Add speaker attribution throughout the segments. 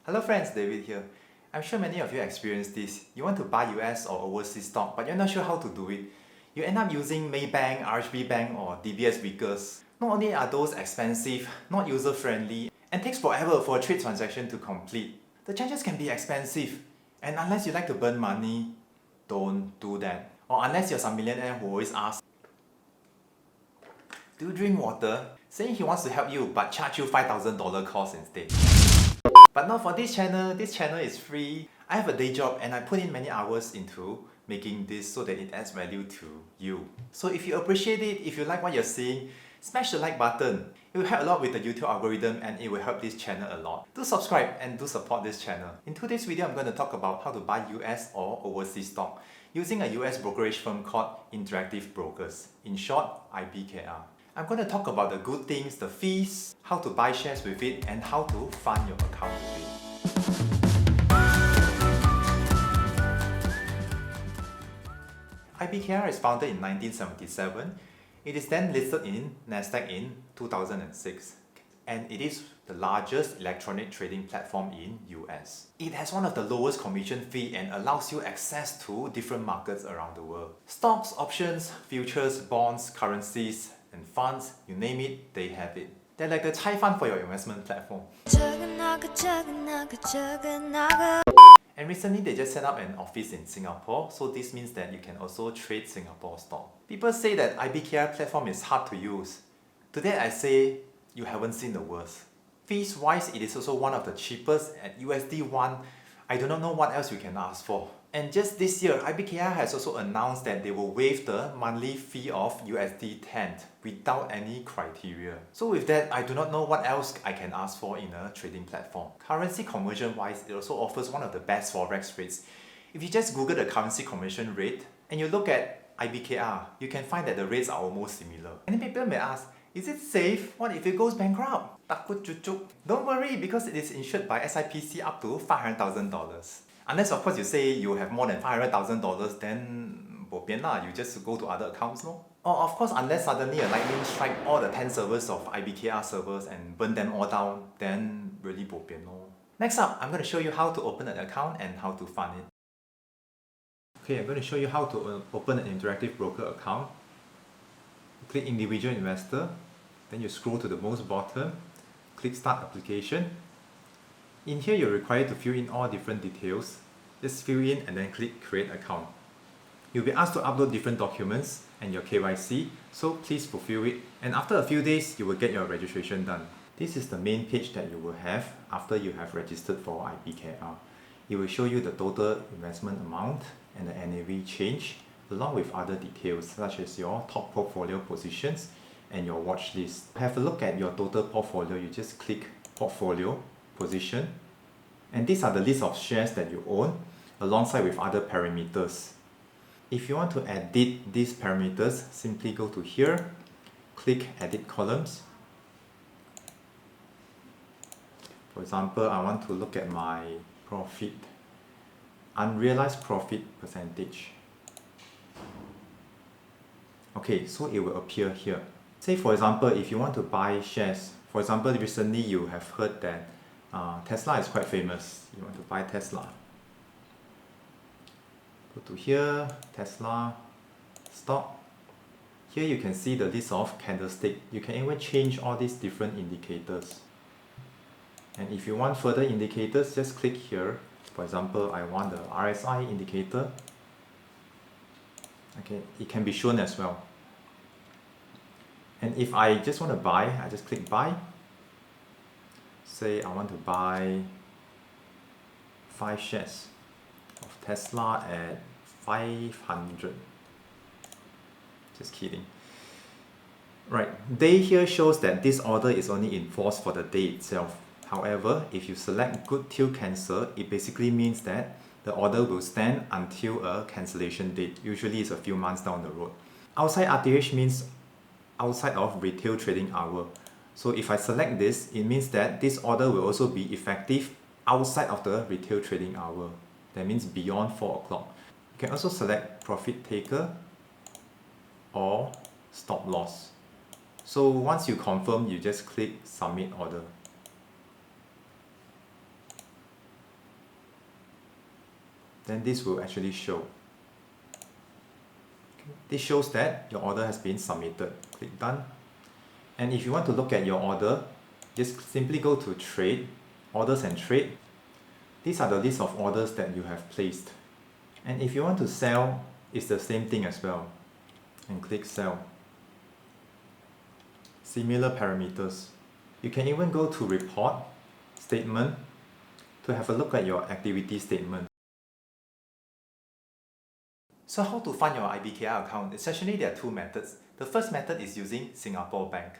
Speaker 1: Hello friends, David here. I'm sure many of you experienced this. You want to buy US or overseas stock, but you're not sure how to do it. You end up using Maybank, RHB Bank or DBS Vickers. Not only are those expensive, not user-friendly, and takes forever for a trade transaction to complete, the charges can be expensive. And unless you like to burn money, don't do that. Or unless you're some millionaire who always asks, do you drink water? Saying he wants to help you but charge you $5,000 cost instead. But not for this channel is free. I have a day job and I put in many hours into making this so that it adds value to you. So if you appreciate it, if you like what you're seeing, smash the like button. It will help a lot with the YouTube algorithm and it will help this channel a lot. Do subscribe and do support this channel. In today's video, I'm going to talk about how to buy US or overseas stock using a US brokerage firm called Interactive Brokers, in short, IBKR. I'm going to talk about the good things, the fees, how to buy shares with it, and how to fund your account with it. IBKR is founded in 1977. It is then listed in Nasdaq in 2006. And it is the largest electronic trading platform in US. It has one of the lowest commission fee and allows you access to different markets around the world. Stocks, options, futures, bonds, currencies, and funds, you name it, they have it. They're like the Chai fund for your investment platform. And recently they just set up an office in Singapore, so this means that you can also trade Singapore stock. People say that IBKR platform is hard to use. Today I say, you haven't seen the worst. Fees wise, it is also one of the cheapest at USD1. I do not know what else you can ask for. And just this year, IBKR has also announced that they will waive the monthly fee of USD10 without any criteria. So with that, I do not know what else I can ask for in a trading platform. Currency conversion wise, it also offers one of the best forex rates. If you just Google the currency conversion rate and you look at IBKR, you can find that the rates are almost similar. And people may ask, is it safe? What if it goes bankrupt? Takut cucuk. Don't worry, because it is insured by SIPC up to $500,000. Unless of course you say you have more than $500,000, then bo pian lah, you just go to other accounts no? Or of course, unless suddenly a lightning strike all the 10 servers of IBKR servers and burn them all down, then really bo pian no. Next up, I'm going to show you how to open an account and how to fund it. Okay, I'm going to show you how to open an Interactive Broker account. Click Individual Investor, then you scroll to the most bottom, click Start Application. In here, you're required to fill in all different details. Just fill in and then click Create Account. You'll be asked to upload different documents and your KYC, so please fulfill it. And after a few days, you will get your registration done. This is the main page that you will have after you have registered for IBKR. It will show you the total investment amount and the NAV change, along with other details such as your top portfolio positions and your watch list. Have a look at your total portfolio. You just click Portfolio, Position, and these are the list of shares that you own alongside with other parameters. If you want to edit these parameters, simply go to here, click Edit Columns. For example, I want to look at my profit, unrealized profit percentage. Okay, so it will appear here. Say for example, if you want to buy shares, for example, recently you have heard that Tesla is quite famous. You want to buy Tesla. Go to here, Tesla, stock. Here you can see the list of candlestick. You can even change all these different indicators. And if you want further indicators, just click here. For example, I want the RSI indicator. Okay, it can be shown as well. And if I just want to buy, I just click buy. Say I want to buy 5 shares of Tesla at 500. Just kidding. Right, day here shows that this order is only in force for the day itself. However, if you select good till cancel, it basically means that the order will stand until a cancellation date. Usually it's a few months down the road. Outside RTH means outside of retail trading hour. So if I select this, it means that this order will also be effective outside of the retail trading hour. That means beyond 4 o'clock. You can also select profit taker or stop loss. So once you confirm, you just click submit order. then this will actually show. This shows that your order has been submitted. Click done. And if you want to look at your order, just simply go to trade, orders and trade. These are the list of orders that you have placed. And if you want to sell, it's the same thing as well. And click sell. Similar parameters. You can even go to report, statement, to have a look at your activity statement. So how to fund your IBKR account? Essentially, there are two methods. The first method is using Singapore Bank.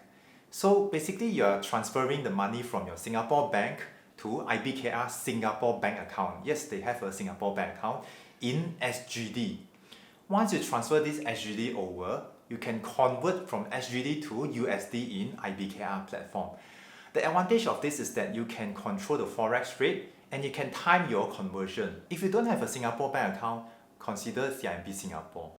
Speaker 1: So basically, you're transferring the money from your Singapore bank to IBKR Singapore Bank account. Yes, they have a Singapore bank account in SGD. Once you transfer this SGD over, you can convert from SGD to USD in IBKR platform. The advantage of this is that you can control the forex rate and you can time your conversion. If you don't have a Singapore bank account, consider CIMB Singapore.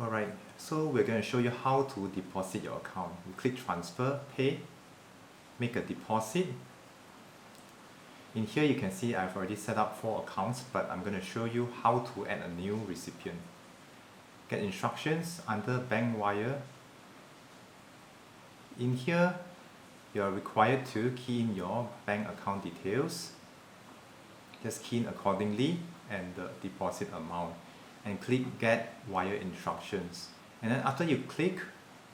Speaker 1: Alright, so we're going to show you how to deposit your account. You click transfer, pay, make a deposit. In here you can see I've already set up 4 accounts, but I'm going to show you how to add a new recipient. Get instructions under bank wire. In here, you are required to key in your bank account details. Just key in accordingly and the deposit amount. And click get wire instructions. And then after you click,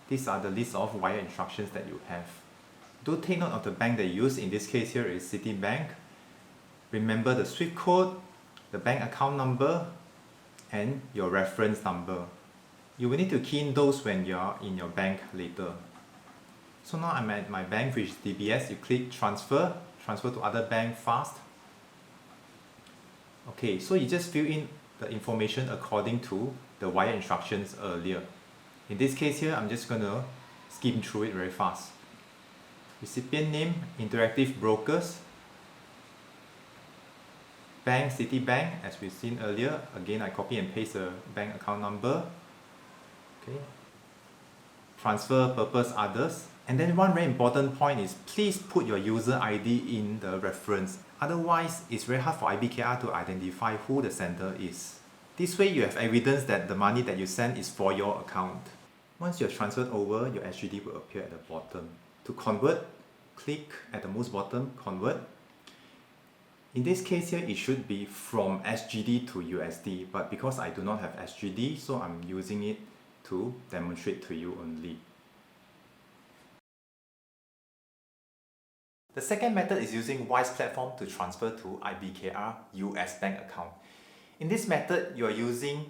Speaker 1: these are the list of wire instructions that you have. Do take note of the bank they use. In this case here is Citibank. Remember the SWIFT code, the bank account number, and your reference number. You will need to key in those when you are in your bank later. So now I'm at my bank, which is DBS. You click transfer, transfer to other bank fast. Okay, so you just fill in the information according to the wire instructions earlier. In this case here, I'm just going to skim through it very fast. Recipient name, Interactive Brokers. Bank, Citibank, as we've seen earlier. Again, I copy and paste the bank account number. Okay. Transfer purpose others. And then one very important point is please put your user ID in the reference. Otherwise, it's very hard for IBKR to identify who the sender is. This way, you have evidence that the money that you send is for your account. Once you're transferred over, your SGD will appear at the bottom. To convert, click at the most bottom, convert. In this case here, it should be from SGD to USD, but because I do not have SGD, so I'm using it to demonstrate to you only. The second method is using Wise platform to transfer to IBKR US bank account. In this method, you are using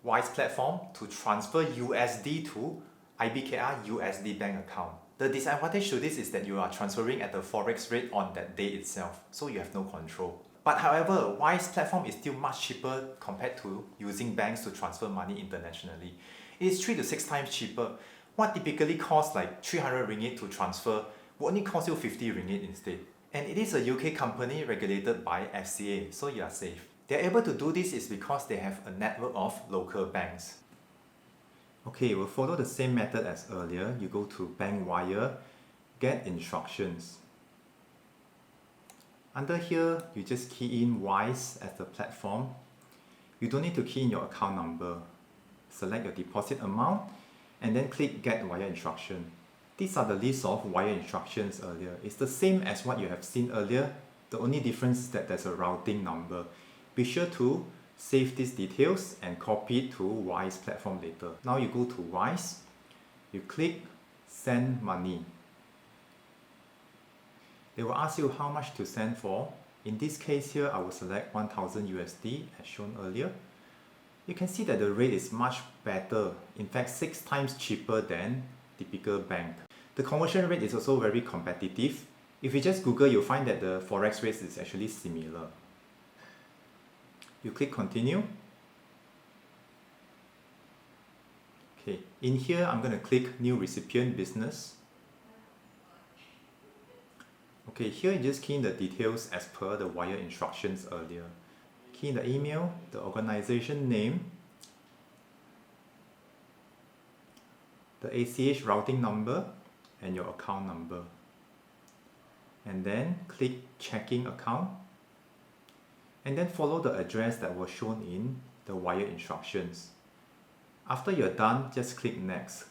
Speaker 1: Wise platform to transfer USD to IBKR USD bank account. The disadvantage to this is that you are transferring at the forex rate on that day itself, so you have no control. But however, Wise platform is still much cheaper compared to using banks to transfer money internationally. It is 3 to 6 times cheaper. What typically costs like 300 ringgit to transfer will only cost you 50 ringgit instead. And it is a UK company regulated by FCA, so you are safe. They are able to do this is because they have a network of local banks. Okay, we'll follow the same method as earlier. You go to bank wire, get instructions. Under here, you just key in Wise as the platform. You don't need to key in your account number. Select your deposit amount and then click get wire instruction. These are the list of wire instructions earlier. It's the same as what you have seen earlier. The only difference is that there's a routing number. Be sure to save these details and copy it to Wise platform later. Now you go to Wise, you click send money. They will ask you how much to send for. In this case here, I will select 1000 USD as shown earlier. You can see that the rate is much better, in fact 6 times cheaper than typical bank. The conversion rate is also very competitive. If you just Google, you'll find that the forex rate is actually similar. You click continue. Okay, in here I'm going to click new recipient business. Okay, here you just key in the details as per the wire instructions earlier. Key in the email, the organization name, the ACH routing number and your account number. And then click checking account. And then follow the address that was shown in the wire instructions. After you're done, just click next.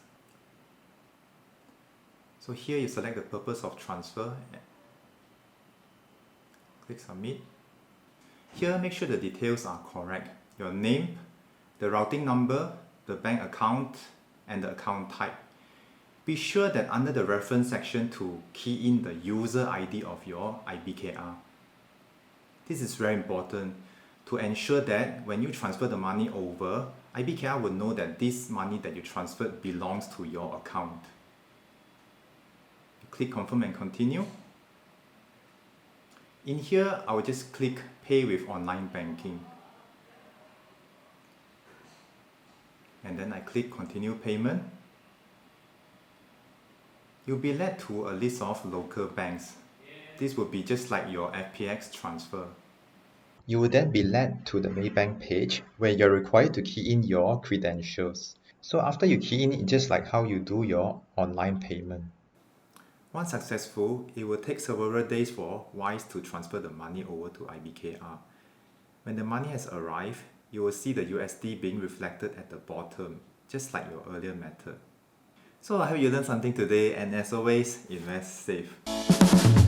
Speaker 1: So here you select the purpose of transfer. Click submit. Here make sure the details are correct. Your name, the routing number, the bank account, and the account type. Be sure that under the reference section to key in the user ID of your IBKR. This is very important to ensure that when you transfer the money over, IBKR will know that this money that you transferred belongs to your account. Click confirm and continue. In here, I will just click pay with online banking. And then I click continue payment. You'll be led to a list of local banks. This will be just like your FPX transfer.
Speaker 2: You will then be led to the Maybank page where you're required to key in your credentials. So after you key in, it's just like how you do your online payment.
Speaker 1: Once successful, it will take several days for Wise to transfer the money over to IBKR. When the money has arrived, you will see the USD being reflected at the bottom, just like your earlier method. So I hope you learned something today, and as always, invest safe.